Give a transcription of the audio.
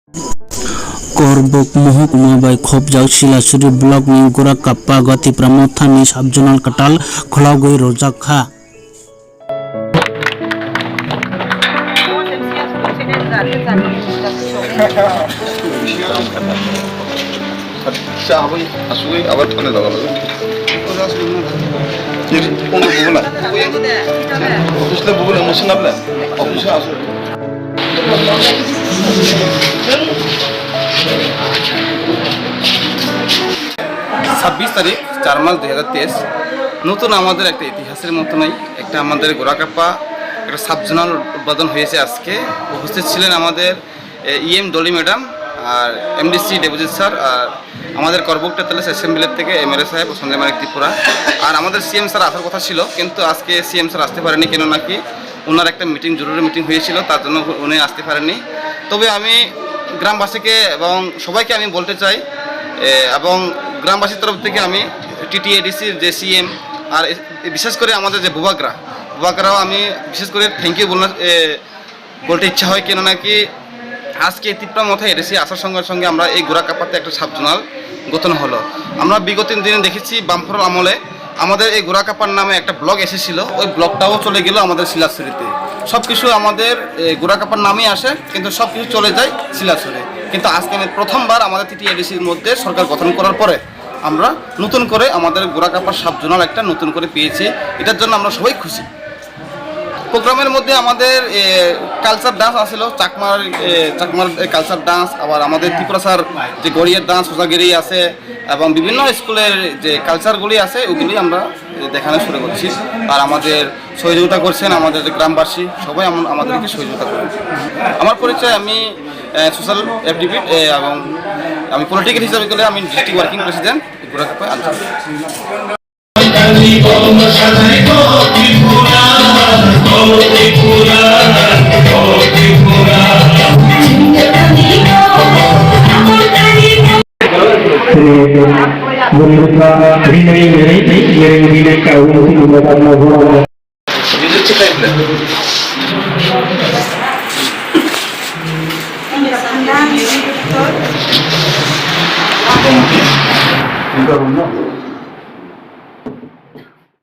করবুক মহকুমা by খোপজাও Silachari block নি গোরাকাপ্পা গতিপ্রা মথানি সাবজনাল কাটাল খলাগই রোজাখা আবার ফোনে লাগালো bukan emosi apa? Official asal. 26 তারিখ 4 মার্চ 2023 নতুন আমাদের একটা ইতিহাসের মতো নাই একটা আমাদের গোরাকাপ্পা একটা সাবজোনাল উদ্বোধন হয়েছে আজকে উপস্থিত ছিলেন আমাদের ইএম ডলি ম্যাডাম আর এমডিসি ডেপুটি স্যার আর আমাদের করবুক টেতালেস অ্যাসেম্বলির থেকে এমএলএ সাহেব সঞ্জয় মানিক ত্রিপুরা আর আমাদের সিএম স্যার আসার কথা ছিল কিন্তু আজকে সিএম স্যার আসতে পারেনি কেন নাকি ওনার একটা মিটিং জরুরি মিটিং হয়েছিল তার জন্য উনি আসতে পারেননি তবে আমি গ্রামবাসীকে এবং সবাইকে আমি বলতে চাই এবং গ্রামবাসীর তরফ থেকে আমি টিটিএডিসির যে সিএম আর বিশেষ করে আমাদের যে বুবাকরাও আমি বিশেষ করে থ্যাংক ইউ বলতে ইচ্ছা হয় কেন নাকি আজকে ত্রিপুরা মথায় এডিসি আসার সঙ্গে সঙ্গে আমরা এই গোরাকাপ্পাতে একটা সাবজোনাল গঠন হলো আমরা বিগত দিনে দেখেছি বামফ্রন্ট আমলে আমাদের এই গোরাকাপ্পার নামে একটা ব্লক এসেছিল ওই ব্লকটাও চলে গেল আমাদের শিলাছড়িতে সব কিছু আমাদের গোরাকাপ্পার নামেই আসে কিন্তু সব কিছু চলে যায় শিলাছড়ি কিন্তু আজকে প্রথমবার আমাদের টিটিএডিসির মধ্যে সরকার গঠন করার পরে আমরা নতুন করে আমাদের গোরাকাপ্পার সাবজোনাল একটা নতুন করে পেয়েছি এটার জন্য আমরা সবাই খুশি প্রোগ্রামের মধ্যে আমাদের কালচার ডান্স আসছিল চাকমার কালচার ডান্স আবার আমাদের ত্রিপুরা স্যার যে গড়িয়ার ডান্স সোজাগিরি আছে এবং বিভিন্ন স্কুলের যে কালচারগুলি আছে ওগুলি আমরা দেখানো শুরু করছি আর আমাদের সহযোগিতা করছেন আমাদের গ্রামবাসী সবাই আমাদেরকে সহযোগিতা করেন আমার পরিচয় আমি সোশ্যাল অ্যাক্টিভিস্ট এবং আমি পলিটিক্যাল হিসাবে গেলে আমি ডিস্ট্রিক্ট ওয়ার্কিং প্রেসিডেন্ট গোরাকাপ্পা আঞ্চলিক Enggak,